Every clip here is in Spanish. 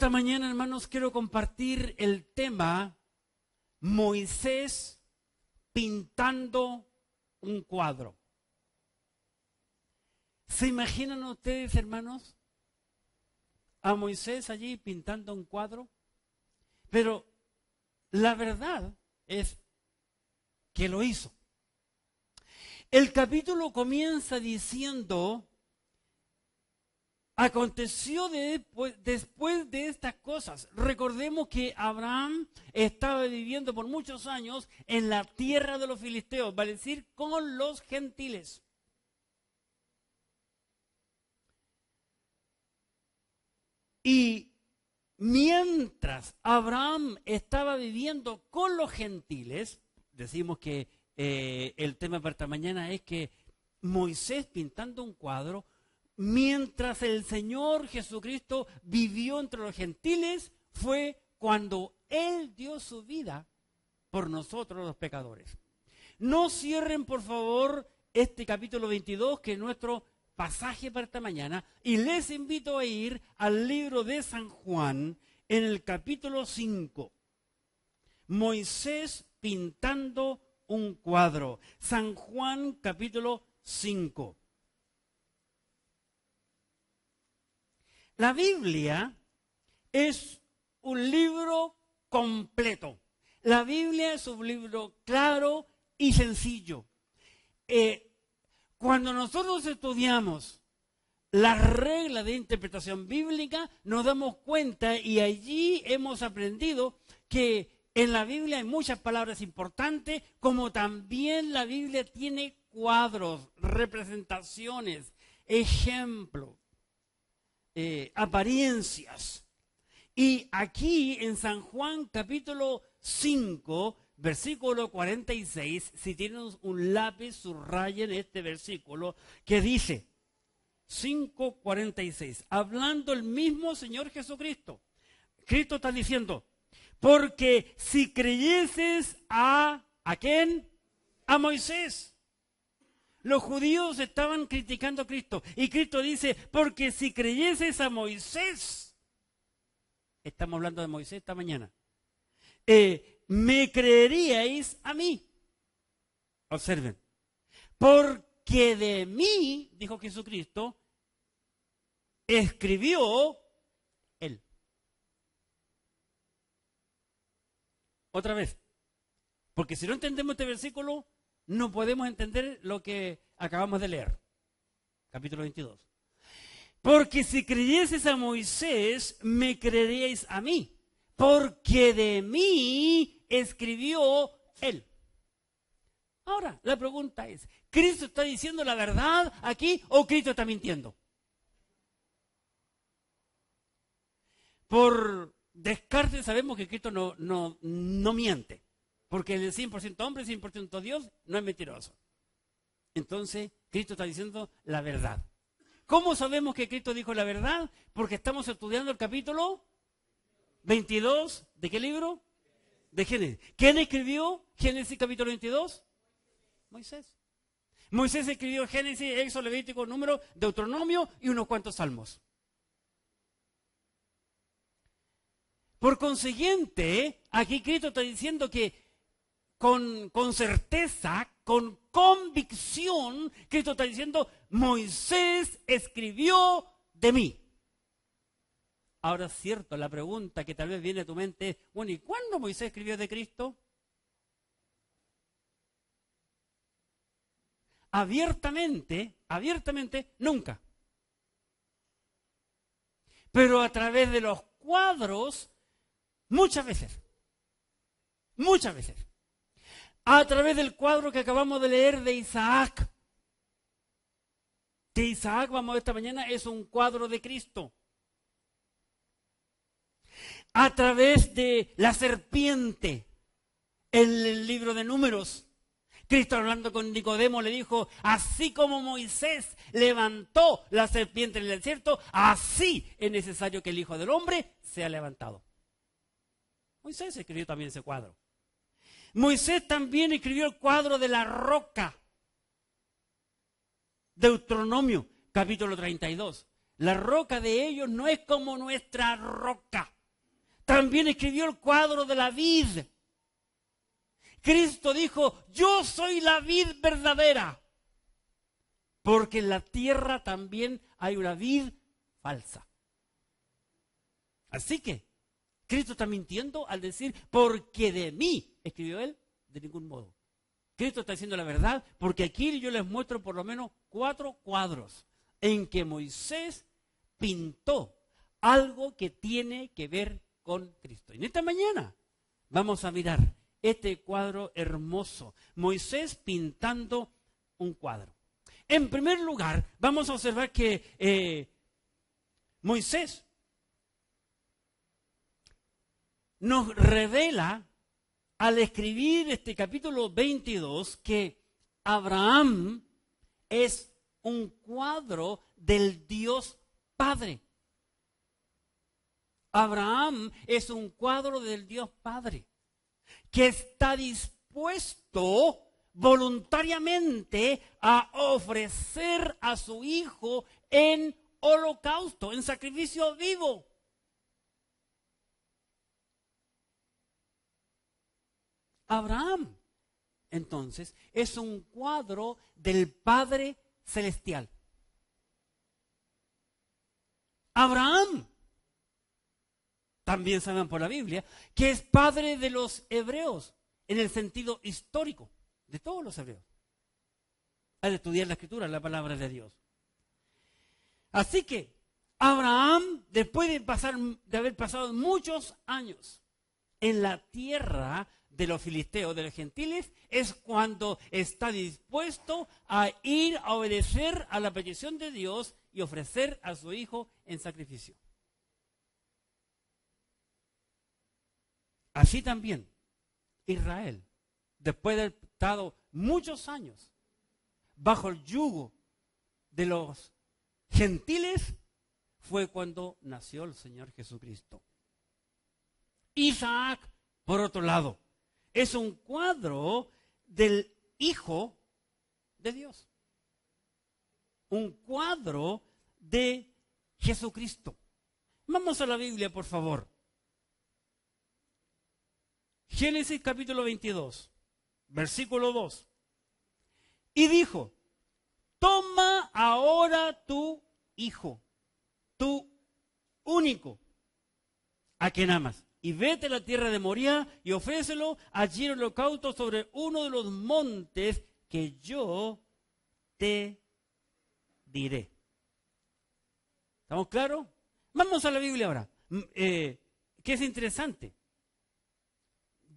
Esta mañana, hermanos, quiero compartir el tema Moisés pintando un cuadro. ¿Se imaginan ustedes, hermanos, a Moisés allí pintando un cuadro? Pero la verdad es que lo hizo. El capítulo comienza diciendo: aconteció después de estas cosas. Recordemos que Abraham estaba viviendo por muchos años en la tierra de los filisteos, vale decir, con los gentiles. Y mientras Abraham estaba viviendo con los gentiles, decimos que el tema para esta mañana es que Moisés pintando un cuadro, mientras el Señor Jesucristo vivió entre los gentiles, fue cuando Él dio su vida por nosotros los pecadores. No cierren, por favor, este capítulo 22, que es nuestro pasaje para esta mañana, y les invito a ir al libro de San Juan, en el capítulo 5. Moisés pintando un cuadro. San Juan, capítulo 5. La Biblia es un libro completo. La Biblia es un libro claro y sencillo. Cuando nosotros estudiamos las reglas de interpretación bíblica, nos damos cuenta, y allí hemos aprendido, que en la Biblia hay muchas palabras importantes, como también la Biblia tiene cuadros, representaciones, ejemplos, apariencias. Y aquí en San Juan capítulo 5, versículo 46, si tienen un lápiz, subrayen este versículo que dice 5:46, hablando el mismo Señor Jesucristo. Cristo está diciendo: porque si creyeses ¿a quién? A Moisés. Los judíos estaban criticando a Cristo, y Cristo dice: porque si creyeses a Moisés, estamos hablando de Moisés esta mañana, me creeríais a mí. Observen, porque de mí, dijo Jesucristo, escribió Él. Otra vez, porque si no entendemos este versículo, no podemos entender lo que acabamos de leer. Capítulo 22. Porque si creyeses a Moisés, me creeríais a mí, porque de mí escribió Él. Ahora, la pregunta es: ¿Cristo está diciendo la verdad aquí o Cristo está mintiendo? Por descarte sabemos que Cristo no miente, porque el 100% hombre, 100% Dios, no es mentiroso. Entonces, Cristo está diciendo la verdad. ¿Cómo sabemos que Cristo dijo la verdad? Porque estamos estudiando el capítulo 22, ¿de qué libro? De Génesis. ¿Quién escribió Génesis capítulo 22? Moisés. Moisés escribió Génesis, Éxodo, Levítico, Número, Deuteronomio y unos cuantos salmos. Por consiguiente, aquí Cristo está diciendo que con certeza, con convicción, Cristo está diciendo: Moisés escribió de mí. Ahora es cierto, la pregunta que tal vez viene a tu mente es: bueno, ¿y cuándo Moisés escribió de Cristo? Abiertamente, nunca. Pero a través de los cuadros, muchas veces. A través del cuadro que acabamos de leer de Isaac. Que Isaac, vamos a ver esta mañana, es un cuadro de Cristo. A través de la serpiente en el libro de Números. Cristo, hablando con Nicodemo, le dijo: así como Moisés levantó la serpiente en el desierto, así es necesario que el Hijo del Hombre sea levantado. Moisés escribió también ese cuadro. Moisés también escribió el cuadro de la roca. Deuteronomio, capítulo 32. La roca de ellos no es como nuestra roca. También escribió el cuadro de la vid. Cristo dijo, yo soy la vid verdadera. Porque en la tierra también hay una vid falsa. Así que Cristo está mintiendo al decir, porque de mí, escribió él, de ningún modo. Cristo está diciendo la verdad, porque aquí yo les muestro por lo menos 4 cuadros en que Moisés pintó algo que tiene que ver con Cristo. Y en esta mañana vamos a mirar este cuadro hermoso. Moisés pintando un cuadro. En primer lugar, vamos a observar que Moisés nos revela al escribir este capítulo 22 que Abraham es un cuadro del Dios Padre. Abraham es un cuadro del Dios Padre que está dispuesto voluntariamente a ofrecer a su hijo en holocausto, en sacrificio vivo. Abraham, entonces, es un cuadro del Padre Celestial. Abraham, también saben por la Biblia, que es padre de los hebreos, en el sentido histórico, de todos los hebreos. Al estudiar la Escritura, la palabra de Dios. Así que, Abraham, después de haber pasado muchos años en la tierra de los filisteos, de los gentiles, es cuando está dispuesto a ir a obedecer a la petición de Dios y ofrecer a su hijo en sacrificio. Así también Israel, después de haber estado muchos años bajo el yugo de los gentiles, fue cuando nació el Señor Jesucristo. Isaac, por otro lado, es un cuadro del Hijo de Dios. Un cuadro de Jesucristo. Vamos a la Biblia, por favor. Génesis capítulo 22, versículo 2. Y dijo, toma ahora tu hijo, tu único, a quien amas, y vete a la tierra de Moría y ofrécelo allí en holocausto sobre uno de los montes que yo te diré. ¿Estamos claros? Vamos a la Biblia ahora, que es interesante.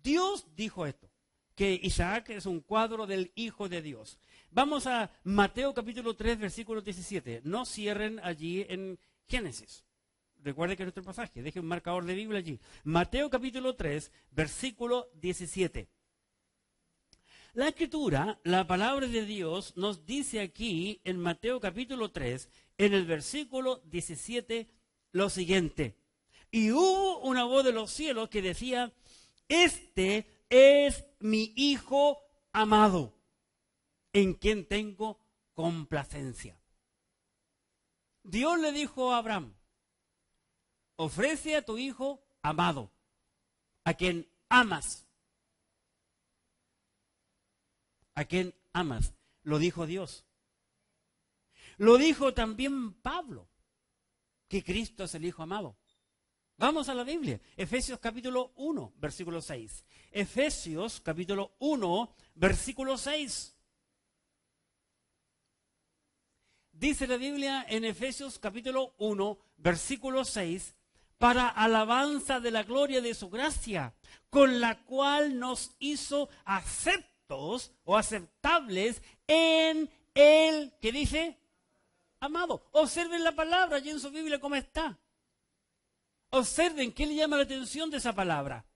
Dios dijo esto, que Isaac es un cuadro del Hijo de Dios. Vamos a Mateo capítulo 3, versículo 17. No cierren allí en Génesis. Recuerden que es nuestro pasaje, dejen un marcador de Biblia allí. Mateo capítulo 3, versículo 17. La Escritura, la palabra de Dios, nos dice aquí en Mateo capítulo 3, en el versículo 17, lo siguiente. Y hubo una voz de los cielos que decía, este es mi Hijo amado, en quien tengo complacencia. Dios le dijo a Abraham, ofrece a tu hijo amado, a quien amas. A quien amas. Lo dijo Dios. Lo dijo también Pablo, que Cristo es el Hijo amado. Vamos a la Biblia. Efesios capítulo 1, versículo 6. Efesios capítulo 1, versículo 6. Dice la Biblia en Efesios capítulo 1, versículo 6, para alabanza de la gloria de su gracia, con la cual nos hizo aceptos o aceptables en el, ¿qué dice? Amado. Observen la palabra allí en su Biblia cómo está. Observen qué le llama la atención de esa palabra.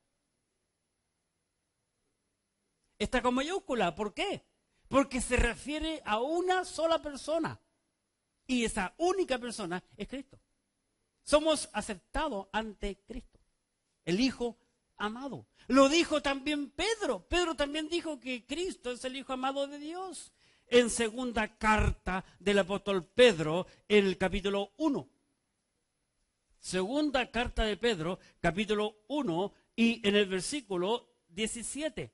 Está con mayúscula. ¿Por qué? Porque se refiere a una sola persona. Y esa única persona es Cristo. Somos aceptados ante Cristo, el Hijo amado. Lo dijo también Pedro. Pedro también dijo que Cristo es el Hijo amado de Dios. En segunda carta del apóstol Pedro, en el capítulo 1, Segunda carta de Pedro, capítulo 1, y en el versículo 17.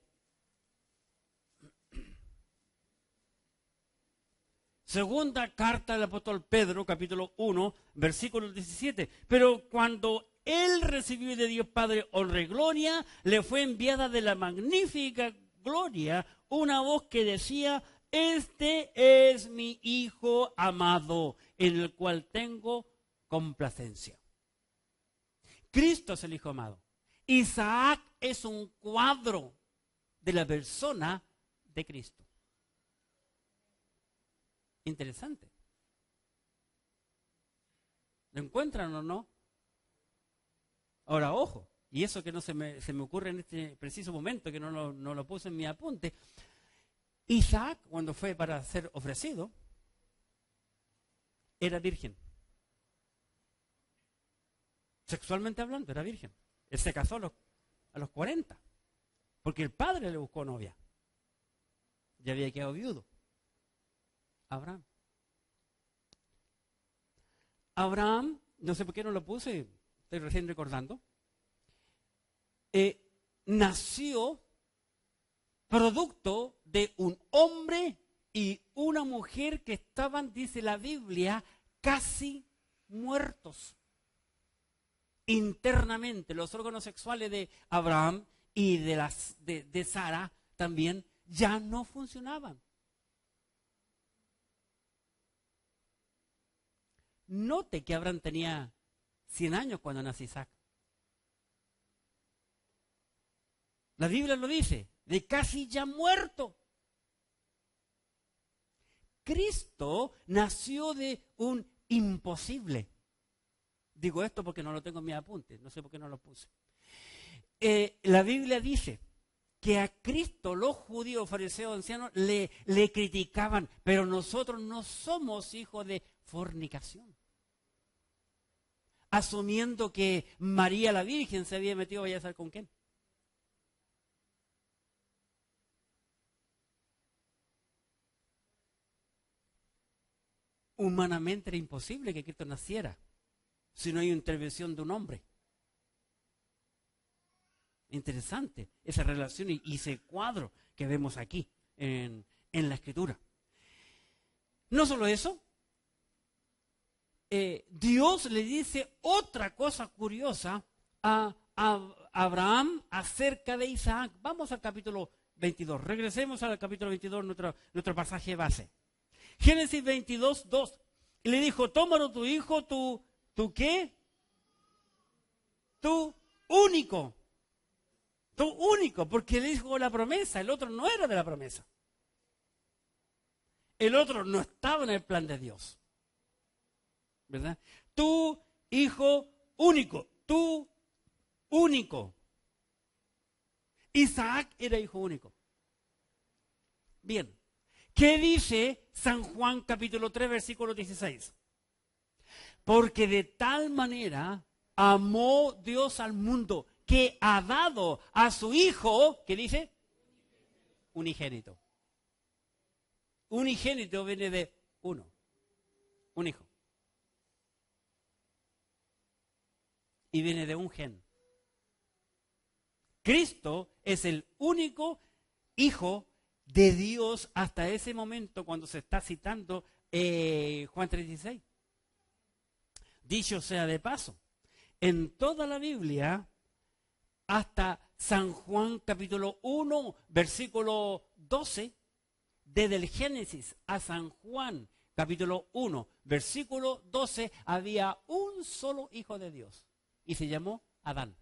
Segunda carta del apóstol Pedro, capítulo 1, versículo 17. Pero cuando él recibió de Dios Padre honra y gloria, le fue enviada de la magnífica gloria una voz que decía: este es mi Hijo amado, en el cual tengo complacencia. Cristo es el Hijo amado. Isaac es un cuadro de la persona de Cristo. Interesante. ¿Lo encuentran o no? Ahora, ojo, y eso que no se me ocurre en este preciso momento, que no lo puse en mi apunte. Isaac, cuando fue para ser ofrecido, era virgen. Sexualmente hablando, era virgen. Él se casó a los 40, porque el padre le buscó novia. Ya había quedado viudo. Abraham, no sé por qué no lo puse, estoy recién recordando, nació producto de un hombre y una mujer que estaban, dice la Biblia, casi muertos internamente. Los órganos sexuales de Abraham y de Sara también ya no funcionaban. Note que Abraham tenía 100 años cuando nació Isaac. La Biblia lo dice, de casi ya muerto. Cristo nació de un imposible. Digo esto porque no lo tengo en mi apunte, no sé por qué no lo puse. La Biblia dice que a Cristo los judíos, fariseos, ancianos le criticaban, pero nosotros no somos hijos de fornicación. Asumiendo que María la Virgen se había metido, vaya a saber con quién. Humanamente era imposible que Cristo naciera si no hay intervención de un hombre. Interesante esa relación y ese cuadro que vemos aquí en la Escritura. No solo eso, Dios le dice otra cosa curiosa a Abraham acerca de Isaac. Vamos al capítulo 22. Regresemos al capítulo 22, nuestro pasaje base. Génesis 22, 2. Y le dijo: tómalo tu hijo, ¿tú qué? Tu único. Tu único, porque le dijo la promesa. El otro no era de la promesa. El otro no estaba en el plan de Dios. ¿Verdad? Tu hijo único. Tu único. Isaac era hijo único. Bien. ¿Qué dice San Juan capítulo 3, versículo 16? Porque de tal manera amó Dios al mundo que ha dado a su hijo, ¿qué dice? Unigénito. Unigénito viene de uno, un hijo. Y viene de un gen. Cristo es el único hijo de Dios hasta ese momento cuando se está citando Juan 3:16. Dicho sea de paso, en toda la Biblia, hasta San Juan capítulo 1, versículo 12, desde el Génesis a San Juan capítulo 1, versículo 12, había un solo hijo de Dios y se llamó Adán.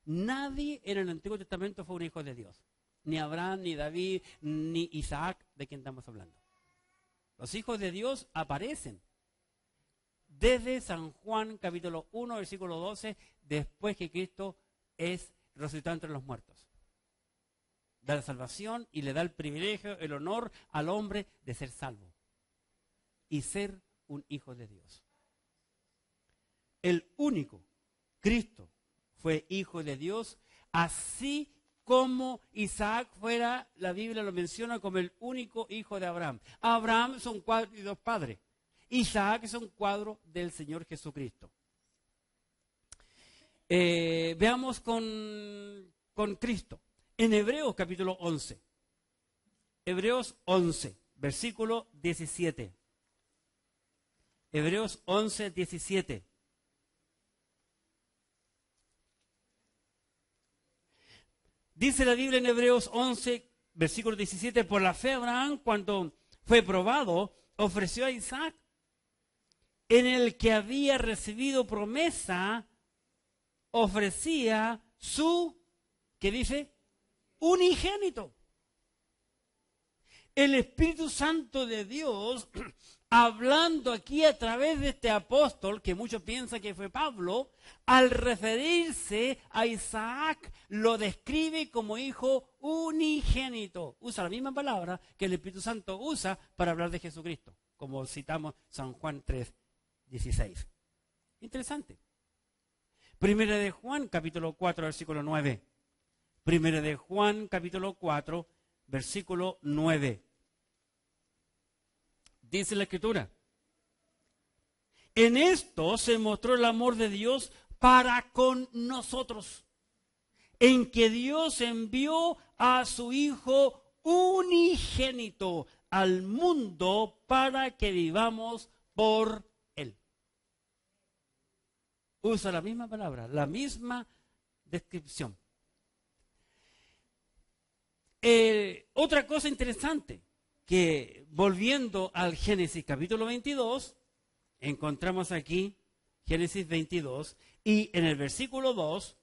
Nadie en el Antiguo Testamento fue un hijo de Dios. Ni Abraham, ni David, ni Isaac, de quien estamos hablando. Los hijos de Dios aparecen desde San Juan capítulo 1, versículo 12, después que Cristo es resucitado entre los muertos. Da la salvación y le da el privilegio, el honor al hombre de ser salvo y ser un hijo de Dios. El único, Cristo, fue hijo de Dios, así como Isaac fuera, la Biblia lo menciona como el único hijo de Abraham. Abraham son 4 y 2 padres. Isaac es un cuadro del Señor Jesucristo. Veamos con Cristo. En Hebreos capítulo 11. Hebreos 11, versículo 17. Hebreos 11, 17. Dice la Biblia en Hebreos 11, versículo 17, por la fe Abraham, cuando fue probado, ofreció a Isaac, en el que había recibido promesa, ofrecía su, ¿qué dice? Unigénito. El Espíritu Santo de Dios, hablando aquí a través de este apóstol, que muchos piensan que fue Pablo, al referirse a Isaac, lo describe como hijo unigénito. Usa la misma palabra que el Espíritu Santo usa para hablar de Jesucristo, como citamos San Juan 3, 16. Interesante. Primera de Juan, capítulo 4, versículo 9. Primera de Juan, capítulo 4, versículo 9. Dice la Escritura: en esto se mostró el amor de Dios para con nosotros, en que Dios envió a su Hijo unigénito al mundo para que vivamos por Él. Usa la misma palabra, la misma descripción. Otra cosa interesante, que volviendo al Génesis capítulo 22, encontramos aquí Génesis 22, y en el versículo 2,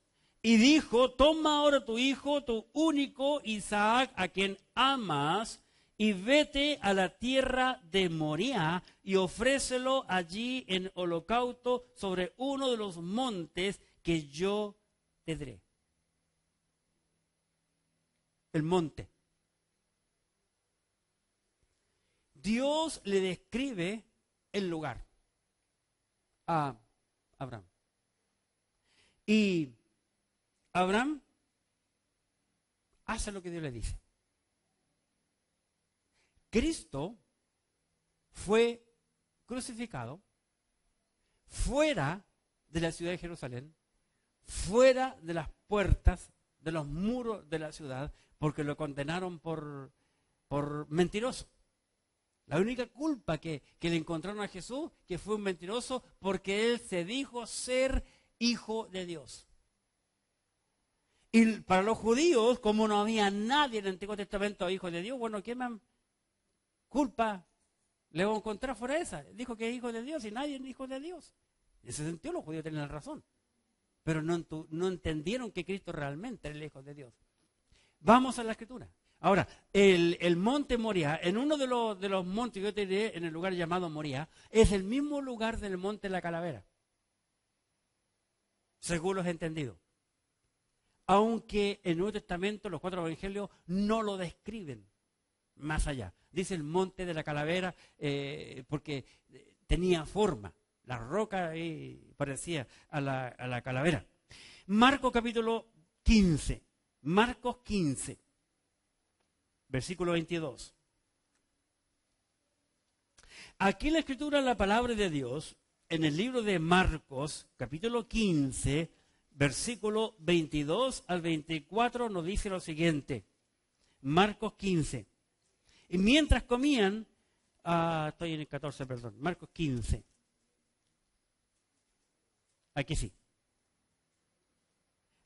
y dijo, toma ahora tu hijo, tu único Isaac, a quien amas, y vete a la tierra de Moriah, y ofrécelo allí en holocausto sobre uno de los montes que yo te daré. El monte. Dios le describe el lugar a Abraham. Y Abraham hace lo que Dios le dice. Cristo fue crucificado fuera de la ciudad de Jerusalén, fuera de las puertas, de los muros de la ciudad, porque lo condenaron por mentiroso. La única culpa que le encontraron a Jesús, que fue un mentiroso, porque él se dijo ser hijo de Dios. Y para los judíos, como no había nadie en el Antiguo Testamento hijo de Dios, bueno, ¿qué más culpa le va a encontrar fuera de esa? Dijo que es hijo de Dios y nadie es hijo de Dios. En ese sentido los judíos tenían razón. Pero no entendieron que Cristo realmente era el hijo de Dios. Vamos a la Escritura. Ahora, el monte Moriah, en uno de los montes, yo te diré, en el lugar llamado Moriah, es el mismo lugar del monte de la Calavera, según los entendidos. Aunque en el Nuevo Testamento los 4 evangelios no lo describen más allá. Dice el monte de la Calavera porque tenía forma, la roca parecía a la calavera. Marcos capítulo 15, Marcos 15. Versículo 22. Aquí en la Escritura, la palabra de Dios, en el libro de Marcos, capítulo 15, versículo 22 al 24, nos dice lo siguiente. Marcos 15. Y mientras comían, estoy en el 14, perdón, Marcos 15. Aquí sí.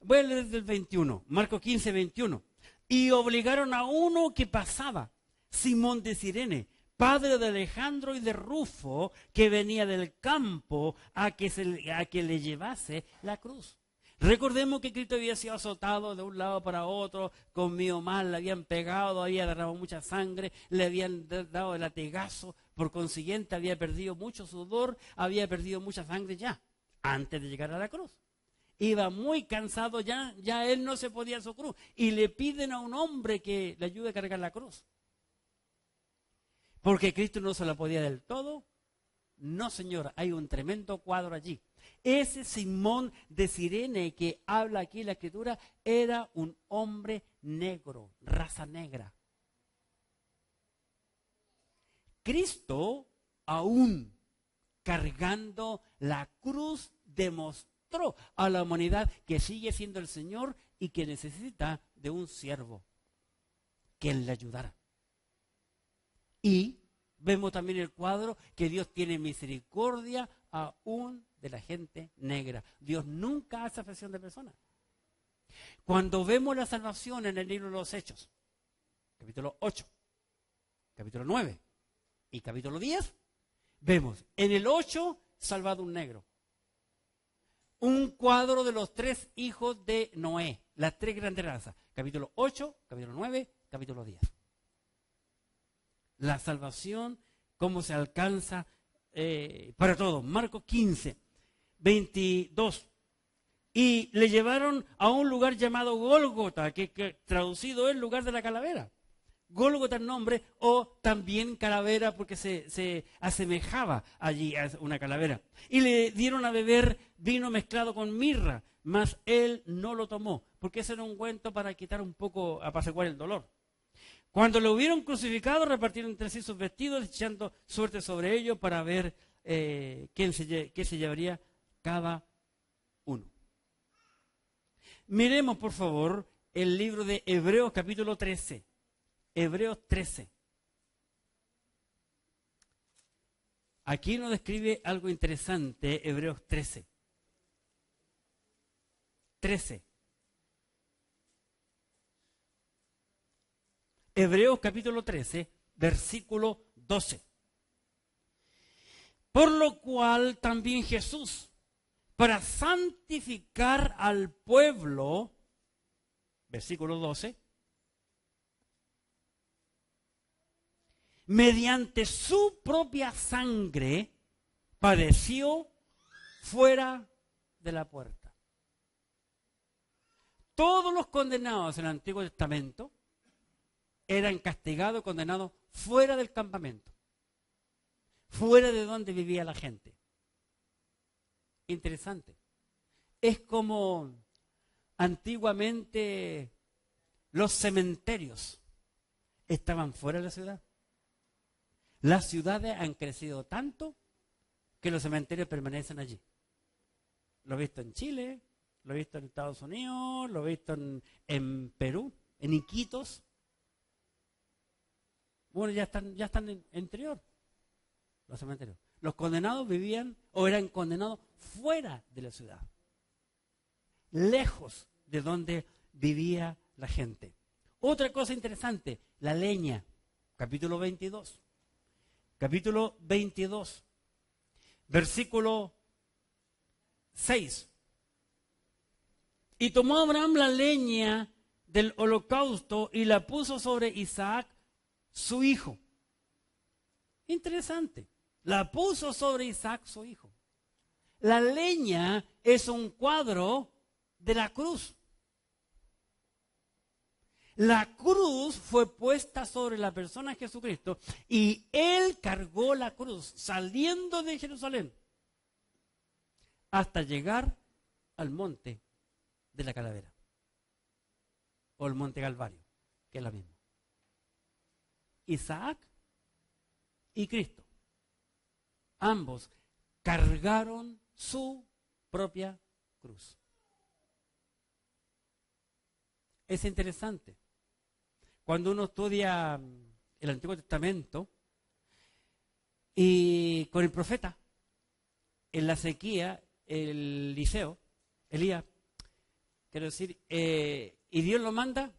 Voy a leer desde el 21, Marcos 15, 21. Y obligaron a uno que pasaba, Simón de Cirene, padre de Alejandro y de Rufo, que venía del campo, a que le llevase la cruz. Recordemos que Cristo había sido azotado de un lado para otro, comido mal, le habían pegado, había derramado mucha sangre, le habían dado el latigazo, por consiguiente había perdido mucho sudor, había perdido mucha sangre ya, antes de llegar a la cruz. Iba muy cansado ya él no se podía su cruz. Y le piden a un hombre que le ayude a cargar la cruz. Porque Cristo no se la podía del todo. No, señor, hay un tremendo cuadro allí. Ese Simón de Cirene que habla aquí en la Escritura era un hombre negro, raza negra. Cristo aún cargando la cruz, demostró a la humanidad que sigue siendo el Señor y que necesita de un siervo que le ayudara. Y vemos también el cuadro que Dios tiene misericordia aún de la gente negra. Dios nunca hace acepción de personas. Cuando vemos la salvación en el libro de los Hechos, capítulo 8, capítulo 9 y capítulo 10, vemos en el 8 salvado un negro. Un cuadro de los 3 hijos de Noé, las 3 grandes razas. Capítulo 8, capítulo 9, capítulo 10. La salvación, cómo se alcanza para todos. Marcos 15, 22. Y le llevaron a un lugar llamado Gólgota, que traducido es lugar de la calavera. Gólgota el nombre, o también calavera, porque se asemejaba allí a una calavera. Y le dieron a beber vino mezclado con mirra, mas él no lo tomó, porque ese era un ungüento para quitar un poco, apaciguar el dolor. Cuando lo hubieron crucificado, repartieron entre sí sus vestidos, echando suerte sobre ellos para ver qué se llevaría cada uno. Miremos, por favor, el libro de Hebreos, capítulo 13. Hebreos 13. Aquí nos describe algo interesante, Hebreos 13. 13. Hebreos capítulo 13, versículo 12. Por lo cual también Jesús, para santificar al pueblo, versículo 12, mediante su propia sangre, padeció fuera de la puerta. Todos los condenados en el Antiguo Testamento eran castigados, condenados fuera del campamento, fuera de donde vivía la gente. Interesante. Es como antiguamente los cementerios estaban fuera de la ciudad. Las ciudades han crecido tanto que los cementerios permanecen allí. Lo he visto en Chile, lo he visto en Estados Unidos, lo he visto en Perú, en Iquitos. Bueno, ya están en interior los cementerios. Los condenados vivían o eran condenados fuera de la ciudad, lejos de donde vivía la gente. Otra cosa interesante, la leña, capítulo 22. Capítulo 22, versículo 6. Y tomó Abraham la leña del holocausto y la puso sobre Isaac, su hijo. Interesante. La puso sobre Isaac, su hijo. La leña es un cuadro de la cruz. La cruz fue puesta sobre la persona de Jesucristo y Él cargó la cruz saliendo de Jerusalén hasta llegar al monte de la calavera o el monte Calvario, que es la misma. Isaac y Cristo, ambos cargaron su propia cruz. Es interesante. Cuando uno estudia el Antiguo Testamento y con el profeta, en la sequía, Elías, quiero decir, y Dios lo manda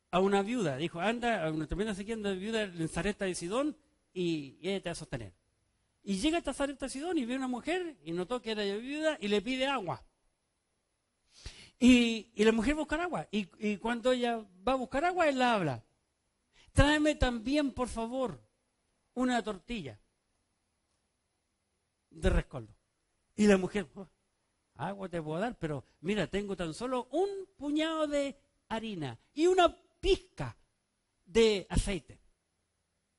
a una viuda. Dijo, anda a una tremenda sequía, una viuda en Sarepta de Sidón y ella te va a sostener. Y llega hasta Sarepta de Sidón y ve a una mujer y notó que era viuda y le pide agua. Y la mujer busca agua. Y cuando ella va a buscar agua, él la habla. Tráeme también, por favor, una tortilla de rescoldo. Y la mujer, agua te puedo dar, pero mira, tengo tan solo un puñado de harina y una pizca de aceite.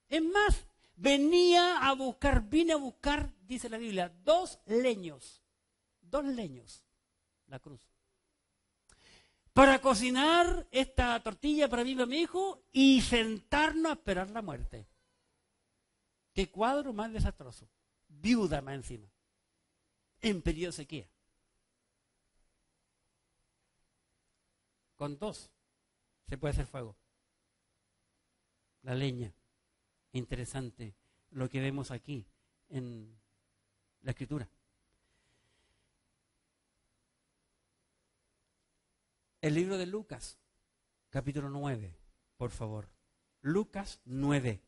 Es más, vine a buscar, dice la Biblia, 2 leños, la cruz. Para cocinar esta tortilla para mí y para mi hijo y sentarnos a esperar la muerte. ¿Qué cuadro más desastroso? viuda más encima, en periodo de sequía. Con 2 se puede hacer fuego. La leña. Interesante lo que vemos aquí en la Escritura. El libro de Lucas, capítulo 9, por favor. Lucas 9.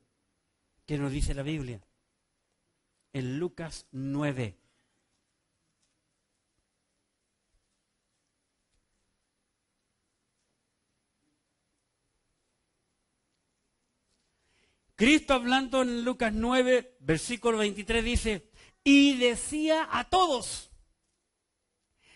¿Qué nos dice la Biblia? En Lucas 9. Cristo hablando en Lucas 9, versículo 23 dice, y decía a todos,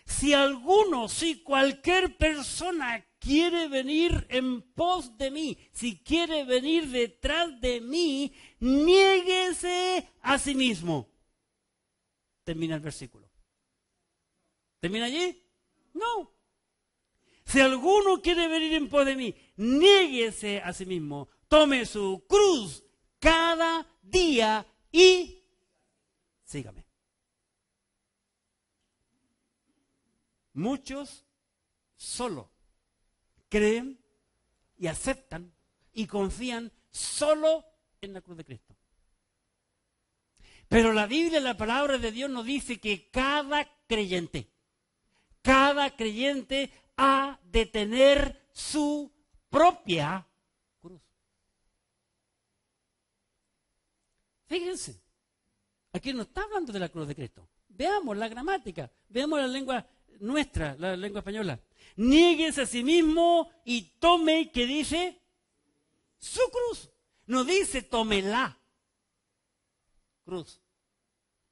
si cualquier persona quiere venir en pos de mí, si quiere venir detrás de mí, niéguese a sí mismo. Termina el versículo. ¿Termina allí? No. Si alguno quiere venir en pos de mí, niéguese a sí mismo. Tome su cruz cada día y sígame. Muchos solo creen y aceptan y confían solo en la cruz de Cristo. Pero la Biblia, la palabra de Dios nos dice que cada creyente ha de tener su propia cruz. Fíjense, aquí no está hablando de la cruz de Cristo. Veamos la gramática, veamos la lengua nuestra, la lengua española. Niéguese a sí mismo y tome, ¿qué dice? Su cruz. No dice tome la cruz.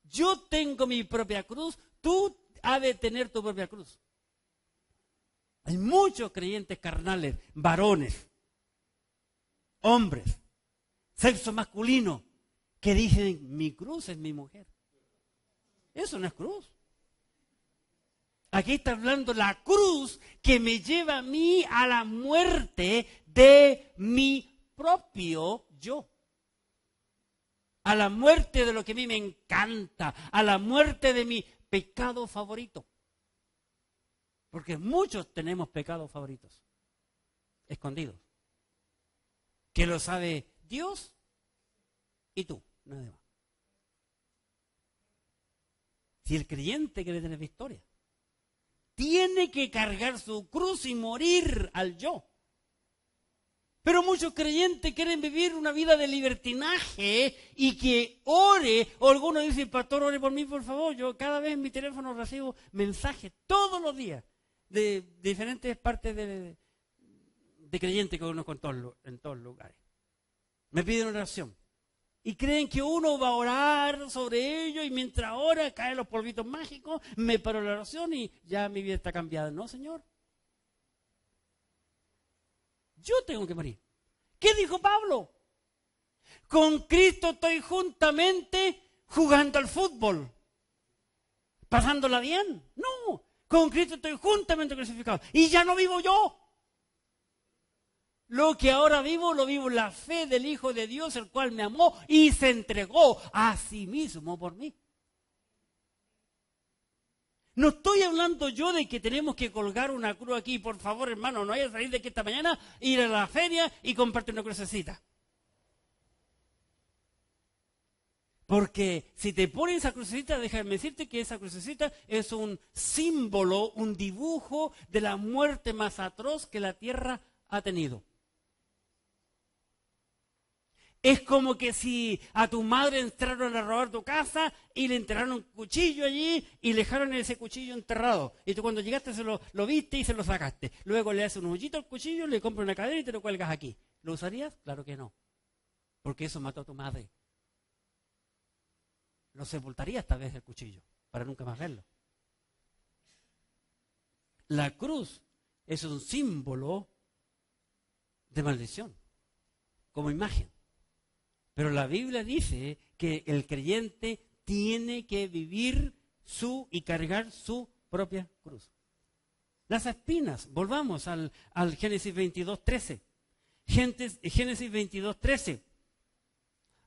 Yo tengo mi propia cruz, tú has de tener tu propia cruz. Hay muchos creyentes carnales, varones, hombres, sexo masculino, que dicen, mi cruz es mi mujer. Eso no es cruz. Aquí está hablando la cruz que me lleva a mí a la muerte de mi propio yo. A la muerte de lo que a mí me encanta, a la muerte de mi pecado favorito. Porque muchos tenemos pecados favoritos, escondidos, que lo sabe Dios y tú, nadie más. Si el creyente quiere tener victoria, tiene que cargar su cruz y morir al yo. Pero muchos creyentes quieren vivir una vida de libertinaje y que ore, o algunos dicen, pastor, ore por mí, por favor. Yo cada vez en mi teléfono recibo mensajes todos los días de diferentes partes de creyentes que conozco en todos lugares. Me piden oración. Y creen que uno va a orar sobre ello y mientras ora caen los polvitos mágicos, me paro la oración y ya mi vida está cambiada. No, Señor. Yo tengo que morir. ¿Qué dijo Pablo? Con Cristo estoy juntamente jugando al fútbol. ¿Pasándola bien? No. Con Cristo estoy juntamente crucificado. Y ya no vivo yo. Lo que ahora vivo, lo vivo en la fe del Hijo de Dios, el cual me amó y se entregó a sí mismo por mí. No estoy hablando yo de que tenemos que colgar una cruz aquí. Por favor, hermano, no vaya a salir de aquí esta mañana, ir a la feria y comprarte una crucecita. Porque si te ponen esa crucecita, déjame decirte que esa crucecita es un símbolo, un dibujo de la muerte más atroz que la tierra ha tenido. Es como que si a tu madre entraron a robar tu casa y le enterraron un cuchillo allí y le dejaron ese cuchillo enterrado. Y tú cuando llegaste lo viste y se lo sacaste. Luego le haces un hoyito al cuchillo, le compras una cadena y te lo cuelgas aquí. ¿Lo usarías? Claro que no. Porque eso mató a tu madre. Lo sepultarías tal vez el cuchillo para nunca más verlo. La cruz es un símbolo de maldición, como imagen. Pero la Biblia dice que el creyente tiene que vivir y cargar su propia cruz. Las espinas, volvamos al Génesis 22:13. Génesis 22:13.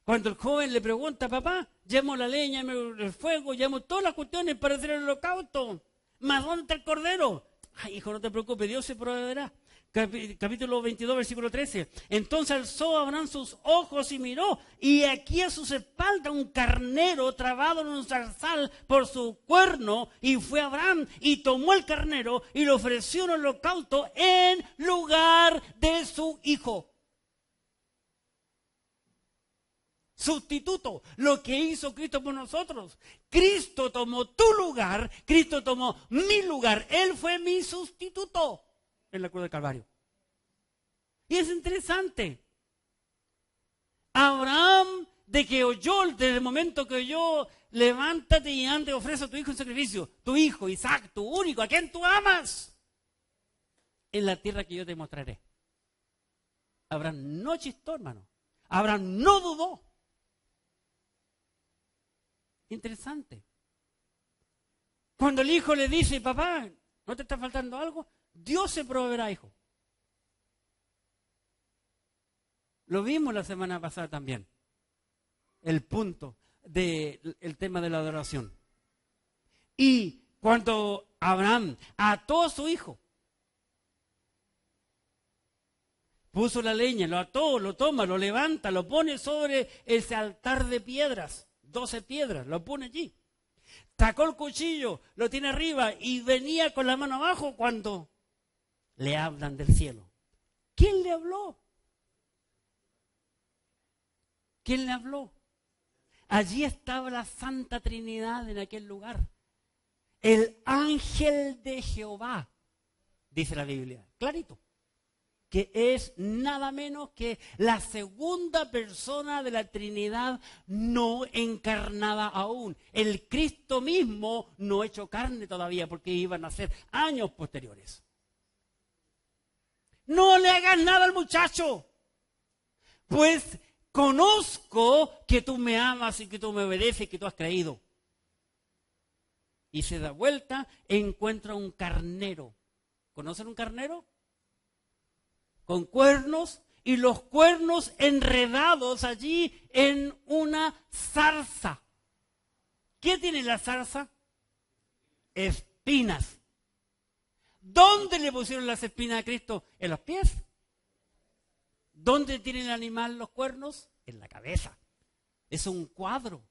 Cuando el joven le pregunta, papá, llevamos la leña, llevamos el fuego, llevamos todas las cuestiones para hacer el holocausto. ¿Mas dónde está el cordero? Ay, hijo, no te preocupes, Dios se proveerá. Capítulo 22, versículo 13. Entonces alzó Abraham sus ojos y miró, y aquí a sus espaldas un carnero trabado en un zarzal por su cuerno, y fue Abraham y tomó el carnero y lo ofreció en holocausto en lugar de su hijo. Sustituto, lo que hizo Cristo por nosotros. Cristo tomó tu lugar, Cristo tomó mi lugar, Él fue mi sustituto en la cruz del Calvario. Y es interesante. Abraham, de que oyó, desde el momento que oyó, levántate y ande, ofrece a tu hijo en sacrificio, tu hijo, Isaac, tu único, a quien tú amas, en la tierra que yo te mostraré. Abraham no chistó, hermano. Abraham no dudó. Interesante. Cuando el hijo le dice, papá, ¿no te está faltando algo? Dios se proveerá, hijo. Lo vimos la semana pasada también. El punto del tema de la adoración. Y cuando Abraham ató a su hijo, puso la leña, lo ató, lo toma, lo levanta, lo pone sobre ese altar de piedras. 12 piedras, lo pone allí. Sacó el cuchillo, lo tiene arriba y venía con la mano abajo cuando le hablan del cielo. ¿Quién le habló? ¿Quién le habló? Allí estaba la Santa Trinidad en aquel lugar. El ángel de Jehová, dice la Biblia, clarito, que es nada menos que la segunda persona de la Trinidad no encarnada aún. El Cristo mismo no hecho carne todavía, porque iban a ser años posteriores. No le hagas nada al muchacho, pues conozco que tú me amas y que tú me obedeces y que tú has creído. Y se da vuelta, encuentra un carnero. ¿Conocen un carnero? Con cuernos, y los cuernos enredados allí en una zarza. ¿Qué tiene la zarza? Espinas. ¿Dónde le pusieron las espinas a Cristo? En los pies. ¿Dónde tiene el animal los cuernos? En la cabeza. Es un cuadro.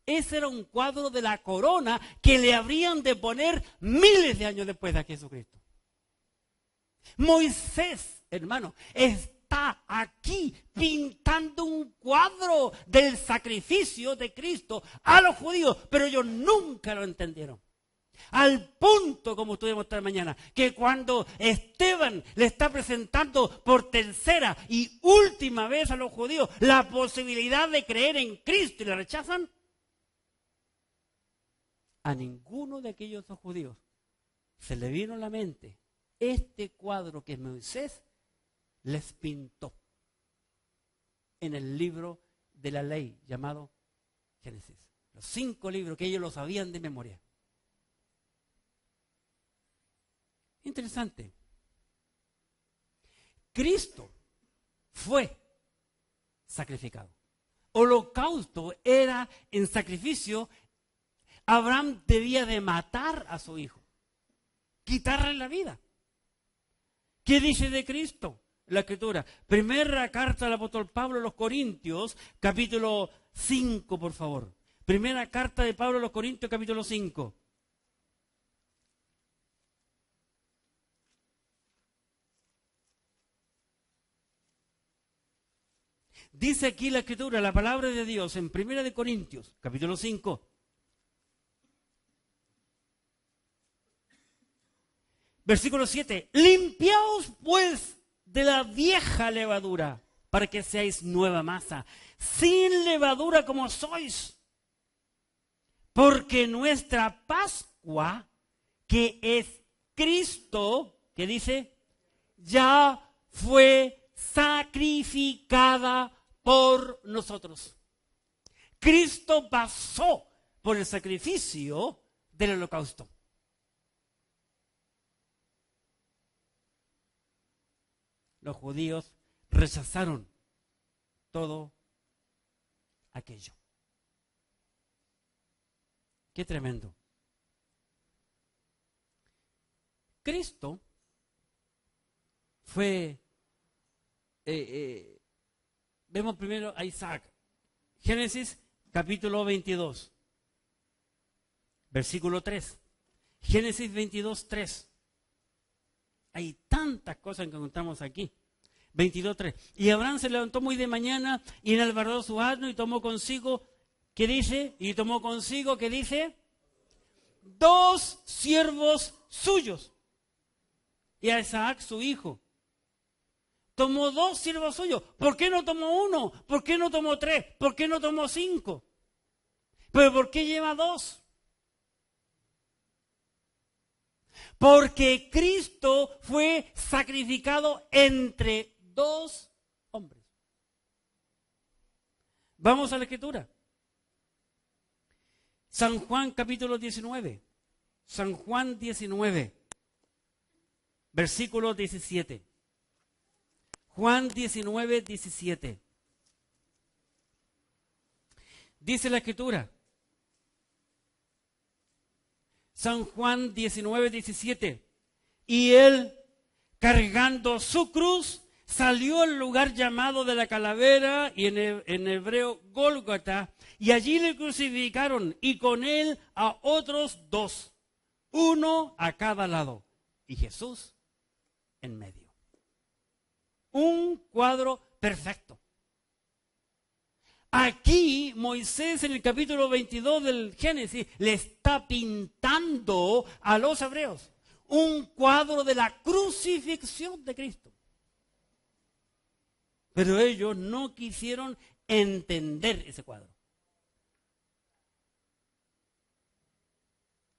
Ese era un cuadro de la corona que le habrían de poner miles de años después de Jesucristo. Moisés, hermano, está aquí pintando un cuadro del sacrificio de Cristo a los judíos, pero ellos nunca lo entendieron. Al punto, como estuvimos esta mañana, que cuando Esteban le está presentando por tercera y última vez a los judíos la posibilidad de creer en Cristo y la rechazan, a ninguno de aquellos dos judíos se le vino a la mente este cuadro que Moisés les pintó en el libro de la ley llamado Génesis. Los 5 libros que ellos lo sabían de memoria. Interesante. Cristo fue sacrificado. Holocausto era en sacrificio. Abraham debía de matar a su hijo, quitarle la vida. ¿Qué dice de Cristo la Escritura? Primera carta del apóstol Pablo a los Corintios, capítulo 5, por favor. Primera carta de Pablo a los Corintios, capítulo 5. Dice aquí la Escritura, la palabra de Dios, en Primera de Corintios, capítulo 5. Versículo 7. Limpiaos pues de la vieja levadura, para que seáis nueva masa, sin levadura como sois. Porque nuestra Pascua, que es Cristo, ¿qué dice? Ya fue sacrificada por nosotros. Cristo pasó por el sacrificio del holocausto. Los judíos rechazaron todo aquello. Qué tremendo. Cristo fue, vemos primero a Isaac. Génesis capítulo 22, versículo 3. Génesis 22, 3. Hay tantas cosas que encontramos aquí. 22:3. Y Abraham se levantó muy de mañana y enalbardó su asno y tomó consigo, ¿qué dice? Y tomó consigo, ¿qué dice? 2 siervos suyos. Y a Isaac, su hijo. Tomó 2 siervos suyos. ¿Por qué no tomó 1? ¿Por qué no tomó 3? ¿Por qué no tomó 5? ¿Pero por qué lleva 2? Porque Cristo fue sacrificado entre 2 hombres. Vamos a la Escritura. San Juan capítulo 19. San Juan 19. Versículo 17. Juan 19, 17. Dice la Escritura. San Juan 19, 17. Y él, cargando su cruz, salió al lugar llamado de la calavera, y en hebreo Gólgota, y allí le crucificaron, y con él a otros 2, uno a cada lado, y Jesús en medio. Un cuadro perfecto. Aquí Moisés en el capítulo 22 del Génesis le está pintando a los hebreos un cuadro de la crucifixión de Cristo. Pero ellos no quisieron entender ese cuadro.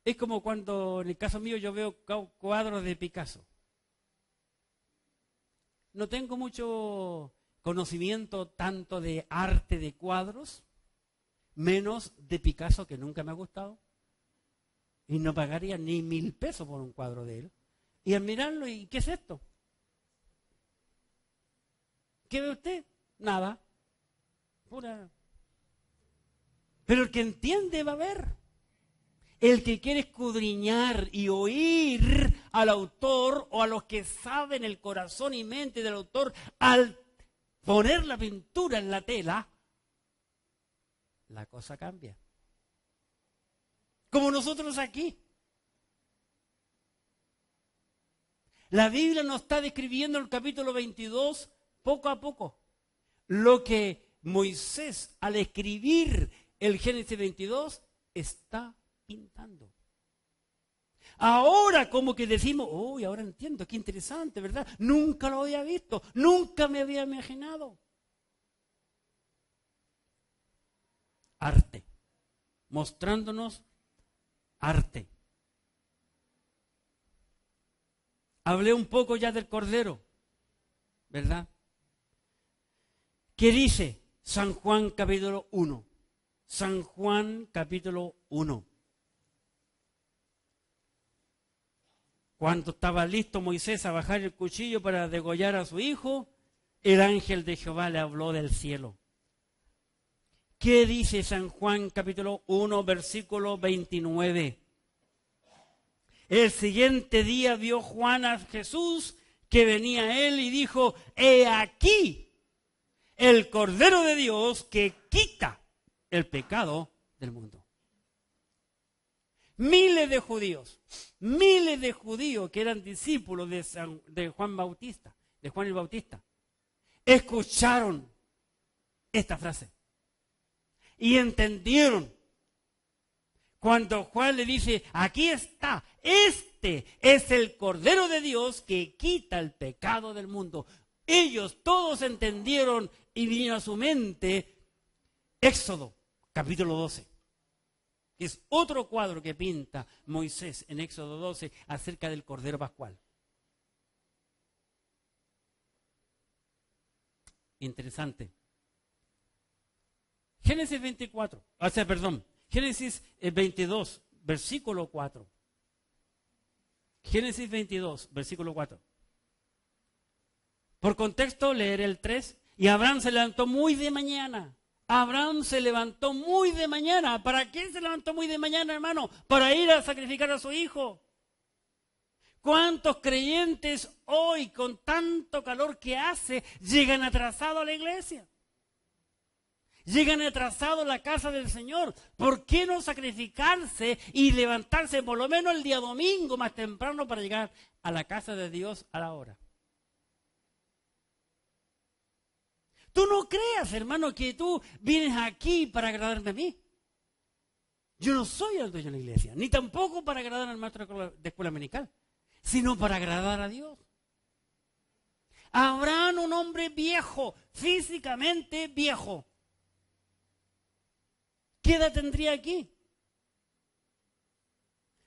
Es como cuando en el caso mío yo veo cuadros de Picasso. No tengo mucho conocimiento tanto de arte de cuadros, menos de Picasso, que nunca me ha gustado, y no pagaría ni 1,000 pesos por un cuadro de él. Y al mirarlo, ¿y qué es esto? ¿Qué ve usted? Nada. Pura. Pero el que entiende va a ver. El que quiere escudriñar y oír al autor o a los que saben el corazón y mente del autor, al poner la pintura en la tela, la cosa cambia. Como nosotros aquí. La Biblia nos está describiendo en el capítulo 22, poco a poco, lo que Moisés, al escribir el Génesis 22, está pintando. Ahora como que decimos, uy, ahora entiendo, qué interesante, ¿verdad? Nunca lo había visto, nunca me había imaginado. Arte, mostrándonos arte. Hablé un poco ya del Cordero, ¿verdad? ¿Qué dice San Juan capítulo 1? San Juan capítulo 1. Cuando estaba listo Moisés a bajar el cuchillo para degollar a su hijo, el ángel de Jehová le habló del cielo. ¿Qué dice San Juan capítulo 1, versículo 29? El siguiente día vio Juan a Jesús que venía a él y dijo, he aquí el Cordero de Dios que quita el pecado del mundo. Miles de judíos que eran discípulos de Juan Bautista, de Juan el Bautista, escucharon esta frase y entendieron cuando Juan le dice, aquí está, este es el Cordero de Dios que quita el pecado del mundo. Ellos todos entendieron y vino a su mente Éxodo, capítulo 12. Es otro cuadro que pinta Moisés en Éxodo 12 acerca del Cordero Pascual. Interesante. Génesis 24, Génesis 22, versículo 4. Génesis 22, versículo 4. Por contexto, leeré el 3. Y Abraham se levantó muy de mañana. Abraham se levantó muy de mañana. ¿Para qué se levantó muy de mañana, hermano? Para ir a sacrificar a su hijo. ¿Cuántos creyentes hoy, con tanto calor que hace, llegan atrasados a la iglesia? Llegan atrasados a la casa del Señor. ¿Por qué no sacrificarse y levantarse por lo menos el día domingo más temprano para llegar a la casa de Dios a la hora? Tú no creas, hermano, que tú vienes aquí para agradarme a mí. Yo no soy el dueño de la iglesia, ni tampoco para agradar al maestro de escuela dominical, sino para agradar a Dios. Abraham, un hombre viejo, físicamente viejo. ¿Qué edad tendría aquí?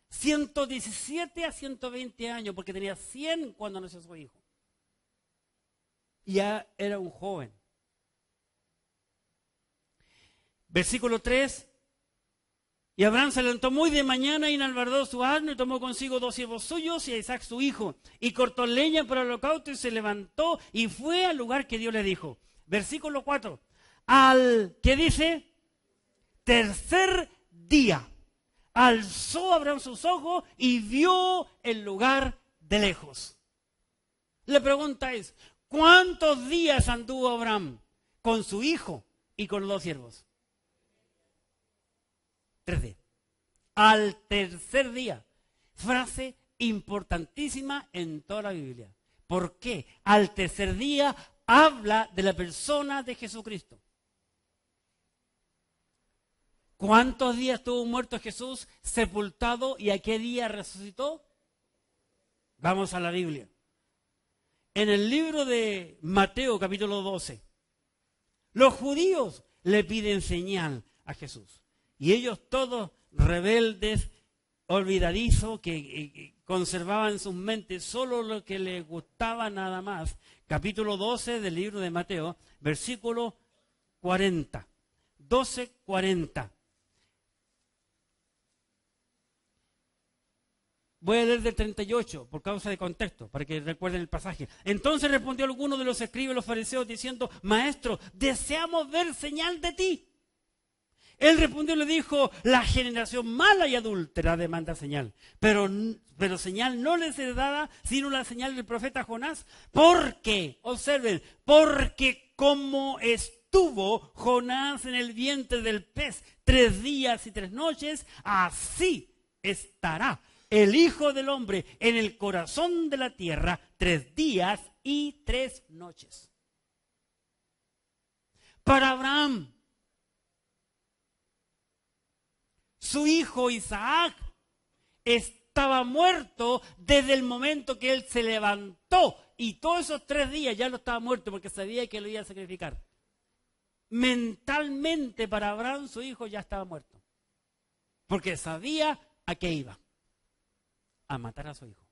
117 a 120 años, porque tenía 100 cuando nació su hijo. Ya era un joven. Versículo 3. Y Abraham se levantó muy de mañana y enalbardó su asno y tomó consigo 2 siervos suyos y a Isaac su hijo. Y cortó leña para el holocausto y se levantó y fue al lugar que Dios le dijo. Versículo 4. ¿Qué dice? Tercer día. Alzó Abraham sus ojos y vio el lugar de lejos. La pregunta es, ¿cuántos días anduvo Abraham con su hijo y con los 2 siervos? 3 días. Al tercer día. Frase importantísima en toda la Biblia. ¿Por qué? Al tercer día habla de la persona de Jesucristo. ¿Cuántos días estuvo muerto Jesús, sepultado, y a qué día resucitó? Vamos a la Biblia. En el libro de Mateo, capítulo 12, los judíos le piden señal a Jesús. Y ellos todos rebeldes, olvidadizos, que conservaban en sus mentes solo lo que les gustaba nada más. Capítulo 12 del libro de Mateo, versículo 40. 12:40. Voy a leer del 38 por causa de contexto, para que recuerden el pasaje. Entonces respondió alguno de los escribas y los fariseos diciendo: Maestro, deseamos ver señal de ti. Él respondió y le dijo: la generación mala y adúltera demanda señal, pero señal no les es dada sino la señal del profeta Jonás. Porque, observen, porque como estuvo Jonás en el vientre del pez 3 días y 3 noches, así estará el Hijo del Hombre en el corazón de la tierra 3 días y 3 noches. Para Abraham, su hijo Isaac estaba muerto desde el momento que él se levantó. Y todos esos 3 días ya no estaba muerto porque sabía que lo iba a sacrificar. Mentalmente para Abraham su hijo ya estaba muerto. Porque sabía a qué iba. A matar a su hijo.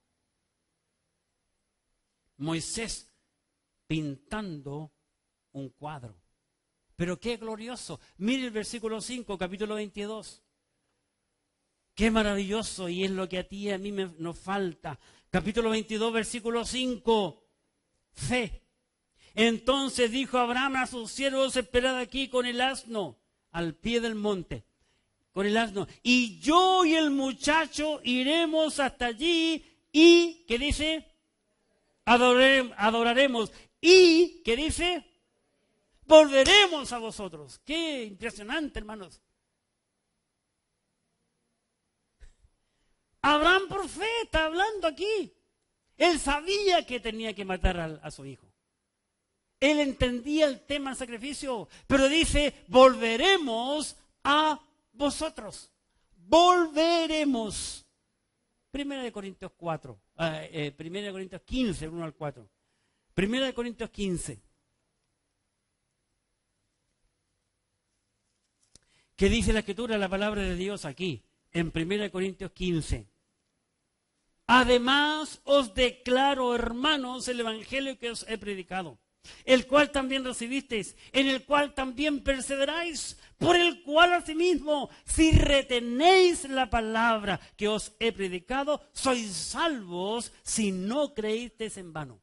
Moisés pintando un cuadro. Pero qué glorioso. Mire el versículo 5, capítulo 22. Qué maravilloso, y es lo que a ti y a mí nos falta. Capítulo 22, versículo 5. Fe. Entonces dijo Abraham a sus siervos: esperad aquí con el asno al pie del monte. Con el asno. Y yo y el muchacho iremos hasta allí y, ¿qué dice? Adoraremos. Y, ¿qué dice? Volveremos a vosotros. Qué impresionante, hermanos. Abraham por fe está hablando aquí. Él sabía que tenía que matar a su hijo. Él entendía el tema del sacrificio, pero dice: volveremos a vosotros. Volveremos. Primera de Corintios 4. Primera de Corintios 15, 1 al 4. Primera de Corintios 15. ¿Qué dice la Escritura, la palabra de Dios aquí? En 1 Corintios 15. Además os declaro, hermanos, el evangelio que os he predicado, el cual también recibisteis, en el cual también perseveráis, por el cual asimismo, si retenéis la palabra que os he predicado, sois salvos si no creísteis en vano.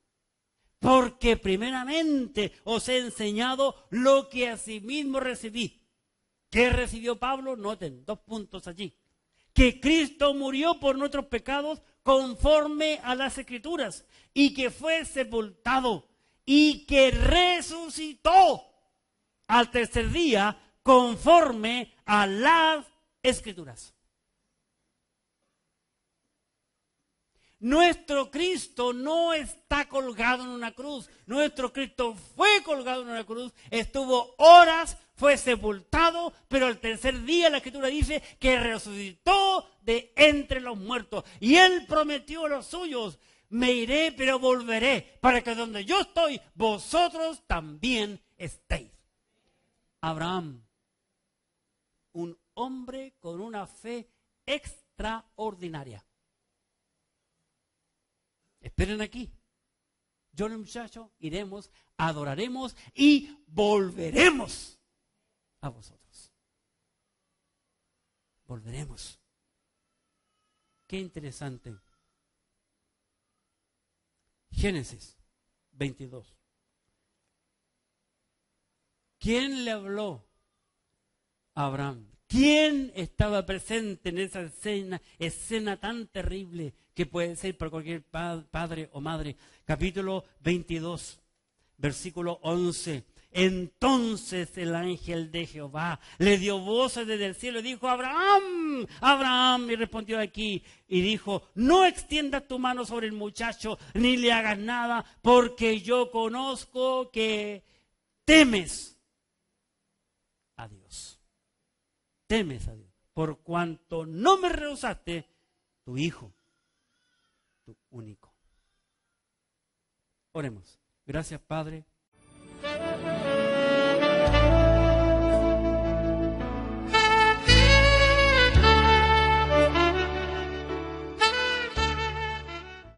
porque primeramente os he enseñado lo que asimismo recibí. ¿Qué recibió Pablo? Noten, 2 puntos allí. Que Cristo murió por nuestros pecados conforme a las Escrituras, y que fue sepultado, y que resucitó al tercer día conforme a las Escrituras. Nuestro Cristo no está colgado en una cruz. Nuestro Cristo fue colgado en una cruz, estuvo horas, fue sepultado, pero al tercer día la Escritura dice que resucitó de entre los muertos. Y Él prometió a los suyos: me iré, pero volveré, para que donde yo estoy, vosotros también estéis. Abraham, un hombre con una fe extraordinaria. Esperen aquí. Yo y el muchacho iremos, adoraremos y volveremos a vosotros. Volveremos. Qué interesante. Génesis 22. ¿Quién le habló a Abraham? ¿Quién estaba presente en esa escena tan terrible que puede ser para cualquier padre o madre? Capítulo 22, versículo 11. Entonces el ángel de Jehová le dio voces desde el cielo y dijo: Abraham, Abraham. Y respondió aquí y dijo: no extiendas tu mano sobre el muchacho ni le hagas nada, porque yo conozco que temes a Dios. Temes a Dios, por cuanto no me rehusaste tu hijo, tu único. Oremos. Gracias, Padre,